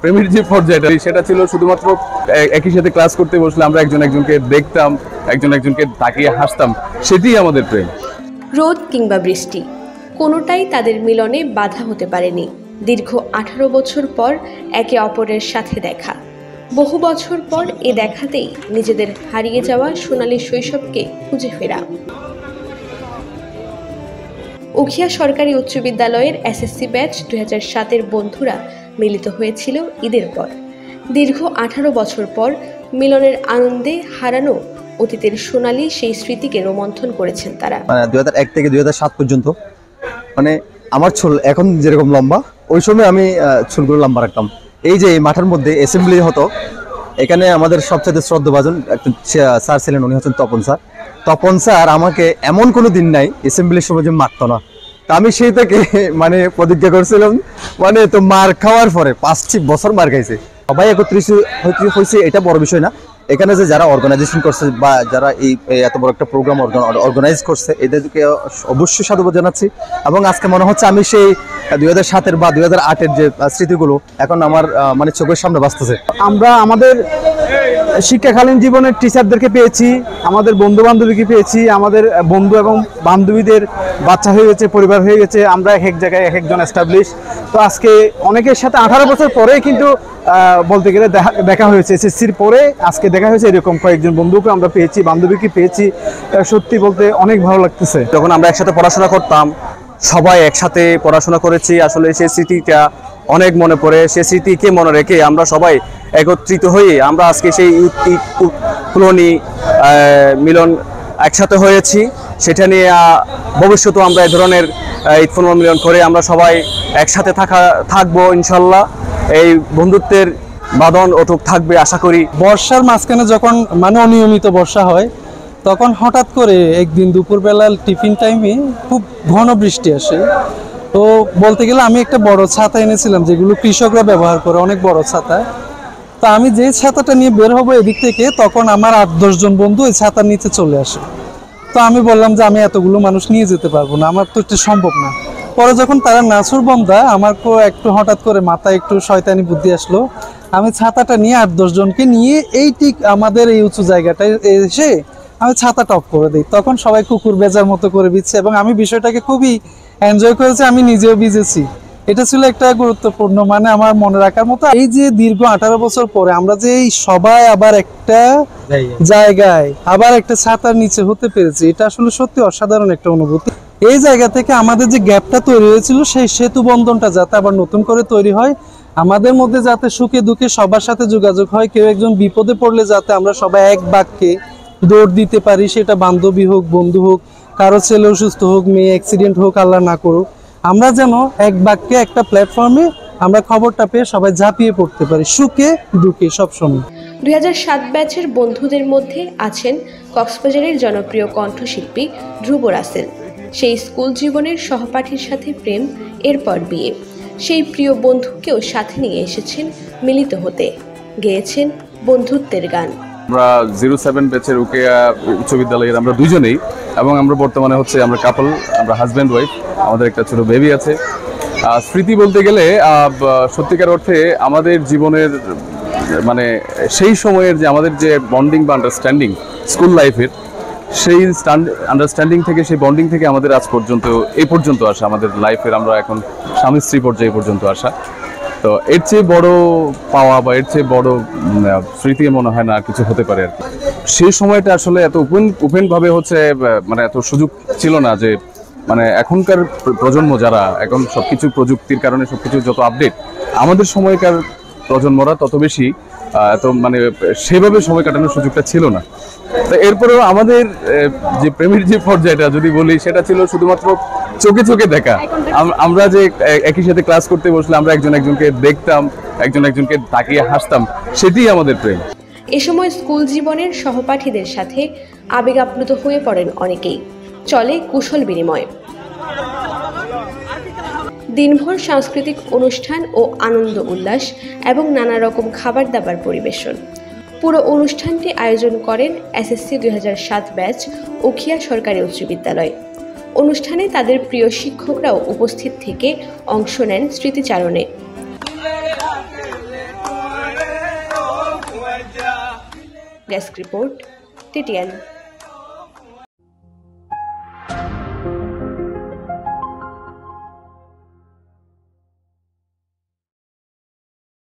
প্রেমের যে পর্যায়টা সেটা ছিল শুধুমাত্র একই সাথে ক্লাস করতে বসলে আমরা একজন একজনকে দেখতাম, একজন একজনকে তাকিয়ে হাসতাম, সেটাই আমাদের প্রেম। রোদ কিংবা বৃষ্টি কোনোটাই তাদের মিলনে বাধা হতে পারেনি। দীর্ঘ 18 বছর পর একে অপরের সাথে দেখা, বহু বছর পর এ দেখাতেই নিজেদের হারিয়ে যাওয়া সোনালী শৈশবকে খুঁজে ফেরা। উখিয়া সরকারি উচ্চ বিদ্যালয়ের এসএসসি ব্যাচ 2007-এর বন্ধুরা মিলিত হয়েছিল ঈদের পর। দীর্ঘ 18 বছর পর মিলনের আনন্দে হারানো অতীতের সোনালী সেই স্মৃতিকে রোমন্থন করেছেন তারা। 2001 থেকে 2007 পর্যন্ত আমার চুল এখন যেরকম লম্বা, ওই সময় আমি চুলগুলো লম্বা রাখতাম। এই যে মাঠের মধ্যে অ্যাসেম্বলি হতো, এখানে আমাদের সবচেয়ে শ্রদ্ধাভাজন একজন স্যার ছিলেন, উনি হচ্ছেন তপন স্যার। তপন স্যার আমাকে এমন কোনো দিন নাই অ্যাসেম্বলির সময় যে মারতো না। তা আমি সেই থেকে প্রতিজ্ঞা করছিলাম, তো মার খাওয়ার পরে 5 বছর মার খাইছে। সবাই একত্রিত হয়েছে, এটা বড় বিষয় না। এখানে যে যারা অর্গানাইজেশন করছে বা যারা এই এত বড় একটা প্রোগ্রাম অর্গানাইজ করছে, এদেরকে অবশ্যই সাধুবাদ জানাচ্ছি। এবং আজকে মনে হচ্ছে আমি সেই 2007-এর বা 2008-এর যে স্মৃতিগুলো এখন আমার চোখের সামনে বাঁচতেছে। আমরা আমাদের শিক্ষাকালীন জীবনের টিচারদেরকে পেয়েছি, আমাদের বন্ধু বান্ধবীকে পেয়েছি, আমাদের বন্ধু এবং বান্ধবীদের বাচ্চা হয়ে গেছে, পরিবার হয়ে গেছে। আমরা এক এক জায়গায় এক একজন এস্টাবলিশ। তো আজকে অনেকের সাথে 18 বছর পরে কিন্তু বলতে গেলে দেখা হয়েছে। এসএসসির পরে আজকে দেখা হয়েছে। এরকম কয়েকজন বন্ধুকে আমরা পেয়েছি, বান্ধবীকে পেয়েছি। সত্যি বলতে অনেক ভালো লাগতেছে। যখন আমরা একসাথে পড়াশোনা করতাম, সবাই একসাথে পড়াশোনা করেছি, আসলে সেই স্মৃতিটা অনেক মনে পড়ে। সেই স্মৃতিকে মনে রেখে আমরা সবাই একত্রিত হয়ে আমরা আজকে সেই পুরনি মিলন একসাথে হয়েছি। সেটা নিয়ে ভবিষ্যতেও আমরা এই ধরনের ঈদ পুনর্মিলন মিলন করে আমরা সবাই একসাথে থাকবো ইনশাল্লাহ। এই বন্ধুত্বের বাঁধন অটুট থাকবে আশা করি। বর্ষার মাঝখানে যখন অনিয়মিত বর্ষা হয়, তখন হঠাৎ করে একদিন দুপুরবেলা টিফিন টাইমে খুব ঘন বৃষ্টি আসে। তো বলতে গেলে আমি একটা বড় ছাতা এনেছিলাম, যেগুলো কৃষকরা ব্যবহার করে, অনেক বড় ছাতা। তো আমি যে ছাতাটা নিয়ে বের হবো এদিক থেকে, তখন আমার 8-10 জন বন্ধু ওই ছাতার নিচে চলে আসে। তো আমি বললাম যে আমি এতগুলো মানুষ নিয়ে যেতে পারবো না, আমার তো এটা সম্ভব না। পরে যখন তারা নাসুর বন্ধা, আমার একটু হঠাৎ করে মাথায় একটু শয়তানি বুদ্ধি আসলো। আমি ছাতাটা নিয়ে 8-10 জনকে নিয়ে এই ঠিক আমাদের এই উঁচু জায়গাটায় এসে আমি ছাতা টপ করে দিই। তখন সবাই কুকুর বেজার মতো করে দিচ্ছে এবং আমি বিষয়টাকে খুবই এনজয় করেছি। আমি নিজেও ভিজেছি। এটা ছিল একটা গুরুত্বপূর্ণ আমার মনে রাখার মতো। এই যে দীর্ঘ 18 বছর পরে আমরা যে সবাই আবার একটা জায়গায় আবার একটা ছাতার নিচে হতে পেরেছি, এটা আসলে সত্যি অসাধারণ একটা অনুভূতি। এই জায়গা থেকে আমাদের যে গ্যাপটা তৈরি হয়েছিল, সেই সেতু বন্ধনটা যাতে আবার নতুন করে তৈরি হয়, আমাদের মধ্যে যাতে সুখে দুঃখে সবার সাথে যোগাযোগ হয়, কেউ একজন বিপদে পড়লে যাতে আমরা সবাই এক বাক্যে দৌড় দিতে পারি, সেটা বান্ধবী হোক, বন্ধু হোক, কারো ছেলে অসুস্থ হোক, মেয়ে অ্যাক্সিডেন্ট হোক, আল্লাহ না করুক, আমরা যেন এক বাক্যে একটা প্ল্যাটফর্মে আমরা খবরটা পেয়ে সবাই ঝাঁপিয়ে পড়তে পারি, সুখে দুঃখে সবসময়। 2007 ব্যাচের বন্ধুদের মধ্যে আছেন কক্সবাজারের জনপ্রিয় কণ্ঠশিল্পী ধ্রুব রাসেল। সেই স্কুল জীবনের সহপাঠীর সাথে প্রেম, এরপর বিয়ে। সেই প্রিয় বন্ধুকেও সাথে নিয়ে এসেছেন মিলিত হতে, গেয়েছেন বন্ধুত্বের গান। আমরা 07 ব্যাচের উখিয়া উচ্চ বিদ্যালয়ের আমরা দুজনেই, এবং আমরা বর্তমানে আমরা কাপল, আমরা হাজব্যান্ড ওয়াইফ। আমাদের একটা ছোট বেবি আছে। স্মৃতি বলতে গেলে সত্যিকার অর্থে আমাদের জীবনের সেই সময়ের যে আমাদের যে বন্ডিং বা আন্ডারস্ট্যান্ডিং স্কুল লাইফের, সেই আন্ডারস্ট্যান্ডিং থেকে, সেই বন্ডিং থেকে আমাদের আজ পর্যন্ত এই পর্যন্ত আসা, আমাদের লাইফের আমরা এখন স্বামী স্ত্রী পর্যায়ে পর্যন্ত আসা। তো এর চেয়ে বড় পাওয়া বা এর চেয়ে বড় স্মৃতি মনে হয় না কিছু হতে পারে আর কি। সেই সময়টা আসলে এত ওপেনভাবে এত সুযোগ ছিল না যে এখনকার প্রজন্ম যারা এখন সবকিছু প্রযুক্তির কারণে সবকিছু যত আপডেট, আমাদের সময়কার প্রজন্মরা তত বেশি এত সেভাবে সময় কাটানোর সুযোগটা ছিল না। তো এরপরেও আমাদের যে প্রেমের যে পর্যায়টা যদি বলি, সেটা ছিল শুধুমাত্র চোখে চোখে দেখা। আমরা যে একই সাথে ক্লাস করতে বসলে আমরা একজন একজনকে দেখতাম, একজন একজনকে তাকিয়ে হাসতাম, সেটাই আমাদের প্রেম। এ সময় স্কুল জীবনের সহপাঠীদের সাথে আবেগ আপ্লুত হয়ে পড়েন অনেকেই। চলে কুশল বিনিময়। দিনভর সাংস্কৃতিক অনুষ্ঠান ও আনন্দ উল্লাস এবং নানা রকম খাবার দাবার পরিবেশন। পুরো অনুষ্ঠানটি আয়োজন করেন এসএসসি 2007 ব্যাচ উখিয়া সরকারি উচ্চ বিদ্যালয়। অনুষ্ঠানে তাদের প্রিয় শিক্ষকরাও উপস্থিত থেকে অংশ নেন স্মৃতিচারণে। Desk report TTN।